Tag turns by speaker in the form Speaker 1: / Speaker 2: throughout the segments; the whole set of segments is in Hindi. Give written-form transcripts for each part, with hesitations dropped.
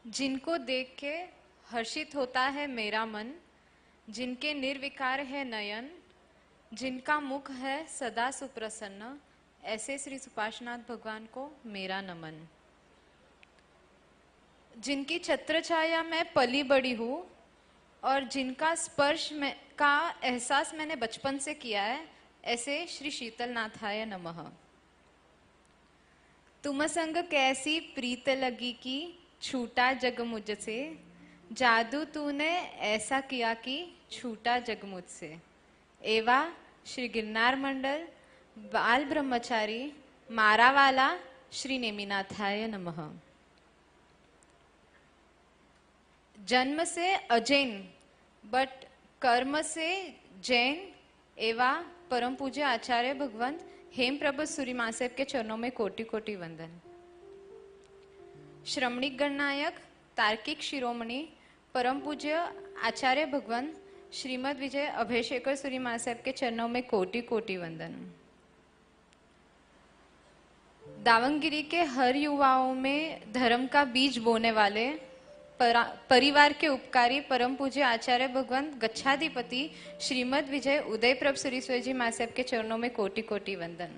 Speaker 1: जिनको देख के हर्षित होता है मेरा मन, जिनके निर्विकार है नयन, जिनका मुख है सदा सुप्रसन्न, ऐसे श्री सुपार्श्वनाथ भगवान को मेरा नमन। जिनकी छत्र छाया में पली बड़ी हूँ और जिनका स्पर्श में का एहसास मैंने बचपन से किया है, ऐसे श्री शीतलनाथाय नमः। तुम संग कैसी प्रीत लगी कि छूटा जग मुझसे, जादू तूने ऐसा किया कि छूटा जग मुझसे। एवा श्री गिरनार मंडल बाल ब्रह्मचारी मारावाला श्री नेमिनाथाय नमः। जन्म से अजैन बट कर्म से जैन एवा परम पूज्य आचार्य भगवंत हेमप्रभ सूरी महासेब के चरणों में कोटि कोटि वंदन। श्रमणिक गणनायक तार्किक शिरोमणि परम पूज्य आचार्य भगवंत श्रीमद विजय अभयशेखर सूरी महासेब के चरणों में कोटि कोटि वंदन। दावंगिरी के हर युवाओं में धर्म का बीज बोने वाले परिवार के उपकारी परम पूज्य आचार्य भगवंत गच्छाधिपति श्रीमद विजय उदय प्रभ सूरीश्वर जी महासेब के चरणों में कोटि कोटि वंदन।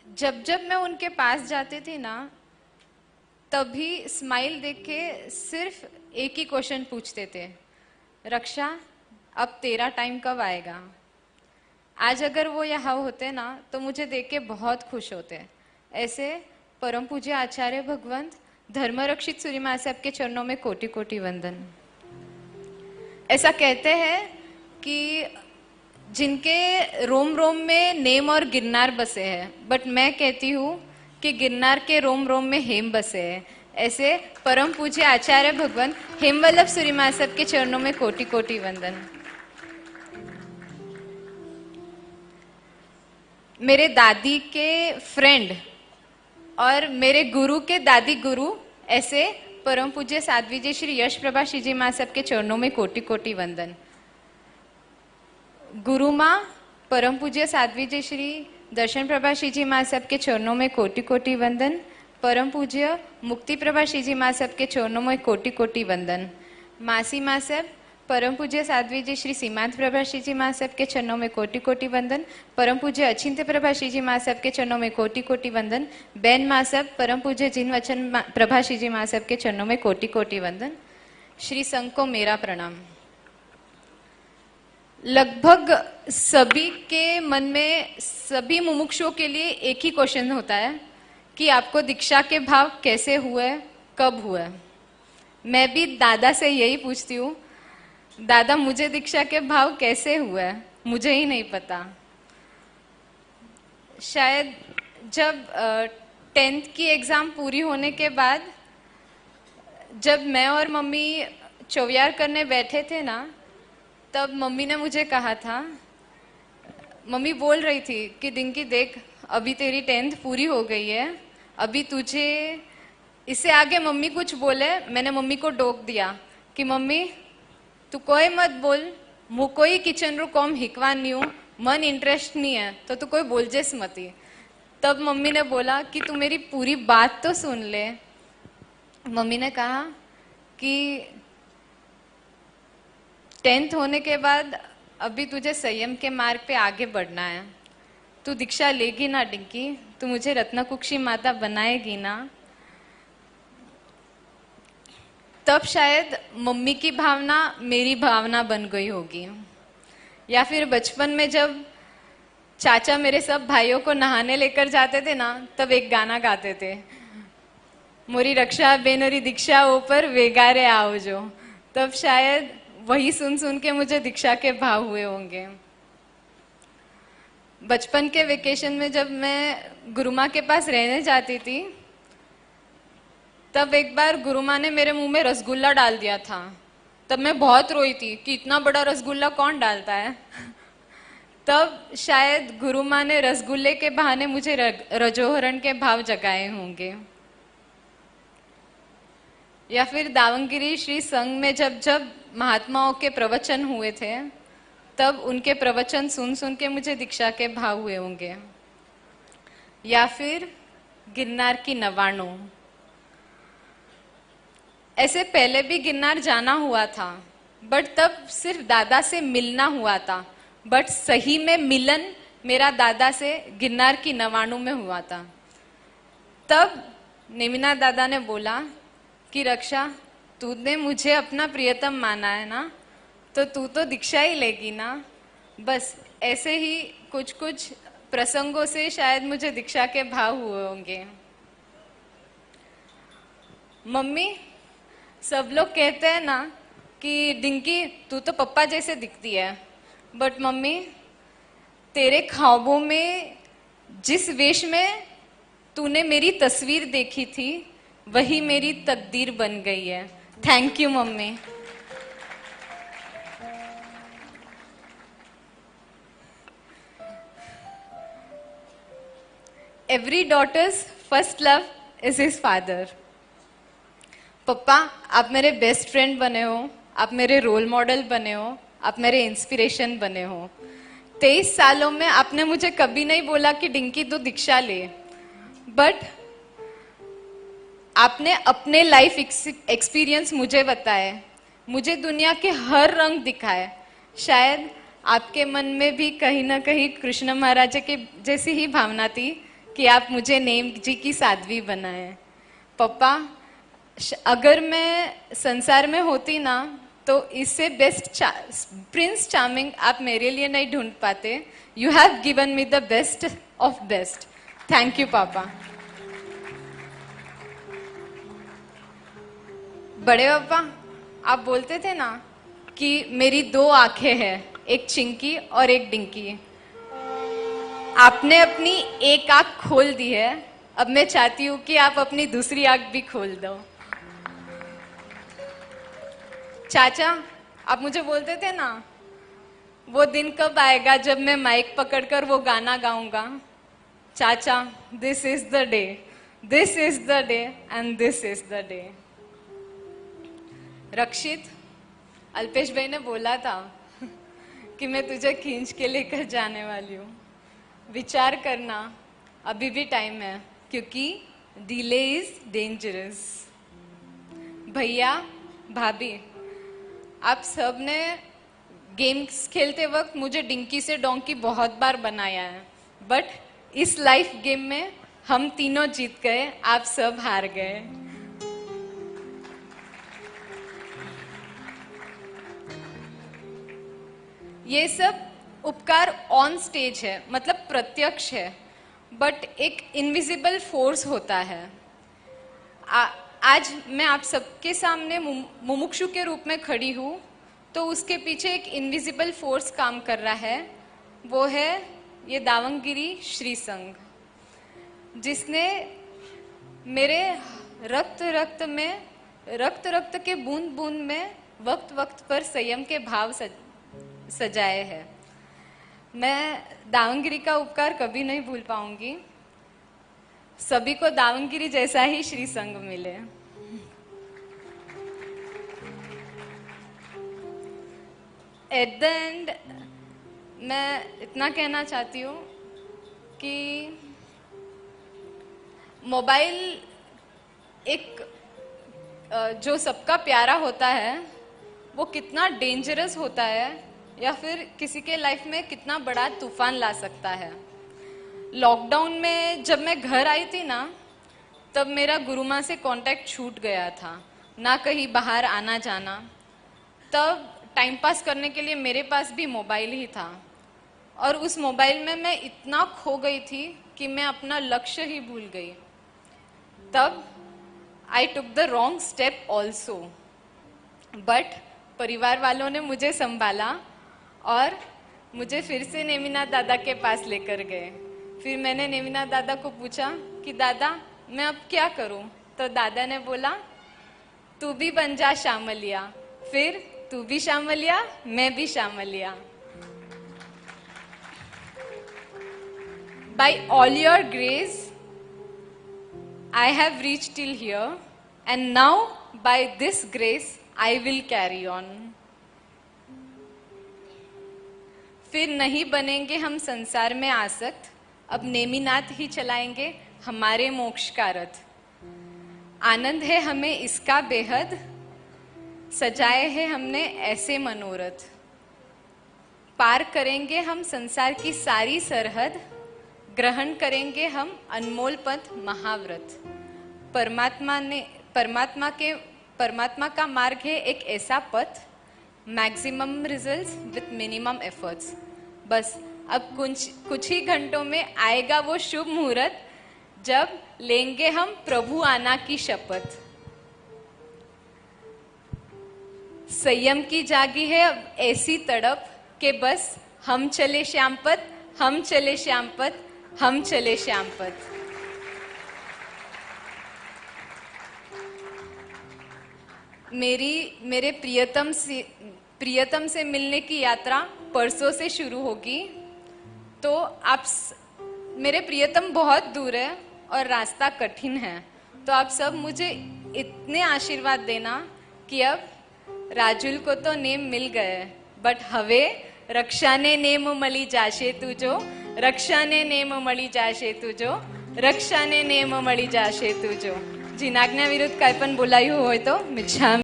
Speaker 1: जब जब मैं उनके पास जाती थी ना, तभी स्माइल देख के सिर्फ एक ही क्वेश्चन पूछते थे, रक्षा अब तेरा टाइम कब आएगा। आज अगर वो यहाँ होते ना तो मुझे देख के बहुत खुश होते। ऐसे परम पूज्य आचार्य भगवंत धर्मरक्षित सूरी महासेब के चरणों में कोटि कोटि वंदन। ऐसा कहते हैं कि जिनके रोम रोम में नेम और गिरनार बसे हैं, बट मैं कहती हूँ कि गिरनार के रोम रोम में हेम बसे हैं। ऐसे परम पूज्य आचार्य भगवंत हेमवल्लभ सूरी महासेब के चरणों में कोटि कोटि वंदन। मेरे दादी के फ्रेंड और मेरे गुरु के दादी गुरु ऐसे परम पूज्य साध्वी जी श्री यश प्रभा श्री जी महासेब के चरणों में कोटि कोटि वंदन। गुरु माँ परम पूज्य साध्वी जी श्री दर्शन प्रभा श्री जी महासेब के चरणों में कोटि कोटि वंदन। परम पूज्य मुक्ति प्रभा श्री जी महासेब के चरणों में कोटि कोटि वंदन। मासी महासेब परम पूज्य साध्वी जी श्री सीमांत प्रभा श्री जी महासेब के चरणों में कोटि कोटि वंदन। परम पूज्य अचिंत्य प्रभा श्री जी महासेब के चरणों में कोटि कोटि वंदन। बैन महासेब परम पूज्य जिन वचन प्रभा श्री जी महासेब के चरणों में कोटि कोटि वंदन। श्री संघ को मेरा प्रणाम। लगभग सभी के मन में, सभी मुमुक्षुओं के लिए एक ही क्वेश्चन होता है कि आपको दीक्षा के भाव कैसे हुए, कब हुए। मैं भी दादा से यही पूछती हूँ, दादा मुझे दीक्षा के भाव कैसे हुए, मुझे ही नहीं पता। शायद जब 10th की एग्जाम पूरी होने के बाद जब मैं और मम्मी चौवियार करने बैठे थे ना, तब मम्मी ने मुझे कहा था, मम्मी बोल रही थी कि डिंकी देख अभी तेरी 10th पूरी हो गई है, अभी तुझे इससे आगे मम्मी कुछ बोले, मैंने मम्मी को टोक दिया कि मम्मी तू कोई मत बोल, मु कोई किचन रू कॉम हिकवान नहीं हूँ, मन इंटरेस्ट नहीं है तो तू कोई बोल जेस मती। तब मम्मी ने बोला कि तू मेरी पूरी बात तो सुन ले। मम्मी ने कहा कि 10th होने के बाद अभी तुझे संयम के मार्ग पे आगे बढ़ना है, तू दीक्षा लेगी ना डिंकी, तू मुझे रत्नकुक्षी माता बनाएगी ना। तब शायद मम्मी की भावना मेरी भावना बन गई होगी। या फिर बचपन में जब चाचा मेरे सब भाइयों को नहाने लेकर जाते थे ना, तब एक गाना गाते थे, मोरी रक्षा बेनरी दीक्षा ऊपर वेगारे आओ जो। तब शायद वही सुन सुन के मुझे दीक्षा के भाव हुए होंगे। बचपन के वेकेशन में जब मैं गुरुमा के पास रहने जाती थी, तब एक बार गुरुमा ने मेरे मुंह में रसगुल्ला डाल दिया था। तब मैं बहुत रोई थी कि इतना बड़ा रसगुल्ला कौन डालता है। तब शायद गुरुमा ने रसगुल्ले के बहाने मुझे रजोहरण के भाव जगाए होंगे। या फिर दावंगिरी श्री संघ में जब जब महात्माओं के प्रवचन हुए थे, तब उनके प्रवचन सुन सुन के मुझे दीक्षा के भाव हुए होंगे। या फिर गिरनार की नवाणों, ऐसे पहले भी गिरनार जाना हुआ था, बट तब सिर्फ दादा से मिलना हुआ था। बट सही में मिलन मेरा दादा से गिरनार की नवाणु में हुआ था। तब नेमिनाथ दादा ने बोला कि रक्षा, तूने मुझे अपना प्रियतम माना है ना, तो तू तो दीक्षा ही लेगी ना। बस ऐसे ही कुछ कुछ प्रसंगों से शायद मुझे दीक्षा के भाव हुए होंगे। मम्मी, सब लोग कहते हैं ना कि डिंकी तू तो पप्पा जैसे दिखती है, बट मम्मी तेरे ख्वाबों में जिस वेश में तूने मेरी तस्वीर देखी थी वही मेरी तकदीर बन गई है। Thank you mummy. Every daughter's first love is his father. Papa, आप मेरे बेस्ट फ्रेंड बने हो, आप मेरे रोल मॉडल बने हो, आप मेरे इंस्पिरेशन बने हो। 23 सालों में आपने मुझे कभी नहीं बोला कि डिंकी तू दीक्षा ले, बट आपने अपने लाइफ एक्सपीरियंस मुझे बताए, मुझे दुनिया के हर रंग दिखाए। शायद आपके मन में भी कहीं ना कहीं कृष्ण महाराज के जैसी ही भावना थी कि आप मुझे नेम जी की साध्वी बनाए। पप्पा, अगर मैं संसार में होती ना तो इससे बेस्ट प्रिंस चार्मिंग आप मेरे लिए नहीं ढूंढ पाते। You have given me the best of best. Thank you पापा। बड़े पापा, आप बोलते थे ना कि मेरी 2 आंखें हैं, एक चिंकी और एक डिंकी। आपने अपनी एक आंख खोल दी है, अब मैं चाहती हूँ कि आप अपनी दूसरी आंख भी खोल दो। चाचा, आप मुझे बोलते थे ना वो दिन कब आएगा जब मैं माइक पकड़कर वो गाना गाऊंगा। चाचा, this is the day, this is the day and this is the day. Rakshit, Alpesh भाई ने बोला था कि मैं तुझे खींच के लेकर जाने वाली हूँ। विचार करना, अभी भी टाइम है, क्योंकि डिले इज डेंजरस। भैया, भाभी, आप सब ने गेम्स खेलते वक्त मुझे डिंकी से डोंकी बहुत बार बनाया है, बट इस लाइफ गेम में हम तीनों जीत गए, आप सब हार गए। ये सब उपकार ऑन स्टेज है, मतलब प्रत्यक्ष है, बट एक इनविजिबल फोर्स होता है। आज मैं आप सबके सामने मुमुक्षु के रूप में खड़ी हूँ, तो उसके पीछे एक इनविजिबल फोर्स काम कर रहा है। वो है ये दावंगिरी श्री संघ, जिसने मेरे रक्त रक्त के बूंद बूंद में वक्त वक्त पर संयम के भाव सजाए हैं। मैं दावंगिरी का उपकार कभी नहीं भूल पाऊंगी। सभी को दावंगिरी जैसा ही श्री संघ मिले। एट द एंड मैं इतना कहना चाहती हूँ कि मोबाइल एक जो सबका प्यारा होता है वो कितना डेंजरस होता है, या फिर किसी के लाइफ में कितना बड़ा तूफान ला सकता है। लॉकडाउन में जब मैं घर आई थी ना, तब मेरा गुरु माँ से कांटेक्ट छूट गया था, ना कहीं बाहर आना जाना। तब टाइम पास करने के लिए मेरे पास भी मोबाइल ही था, और उस मोबाइल में मैं इतना खो गई थी कि मैं अपना लक्ष्य ही भूल गई। तब I took the wrong step also, but परिवार वालों ने मुझे संभाला और मुझे फिर से नेमिनाथ दादा के पास लेकर गए। फिर मैंने नेमिनाथ दादा को पूछा कि दादा मैं अब क्या करूं, तो दादा ने बोला तू भी बन जा शामलिया। फिर तू भी शामलिया, मैं भी शामलिया। By all your grace, I have reached till here, and now by this grace, I will carry on. फिर नहीं बनेंगे हम संसार में आसक्त, अब नेमिनाथ ही चलाएंगे हमारे मोक्ष का रथ। आनंद है हमें इसका बेहद, सजाए हैं हमने ऐसे मनोरथ। पार करेंगे हम संसार की सारी सरहद, ग्रहण करेंगे हम अनमोल पथ महाव्रत। परमात्मा का मार्ग है एक ऐसा पथ, maximum results with minimum efforts. बस अब कुछ ही घंटों में आएगा वो शुभ मुहूर्त, जब लेंगे हम प्रभु आना की शपथ। संयम की जागी है अब ऐसी तड़प कि बस हम चले श्याम पथ, हम चले श्याम पथ, हम चले श्याम पथ। मेरे प्रियतम से मिलने की यात्रा परसों से शुरू होगी। तो मेरे प्रियतम बहुत दूर है और रास्ता कठिन है, तो आप सब मुझे इतने आशीर्वाद देना कि अब राजुल को तो नेम मिल गए, बट हवे रक्षा ने नेम मળી जाशे तुझो, रक्षा ने नेम मળી जाशे तुझो, रक्षा ने नेम મળી જાશે તુજો। जी, આજ્ઞા વિરુદ્ધ કાંઈ પણ બોલાયું હોય તો મિચ્છામિ।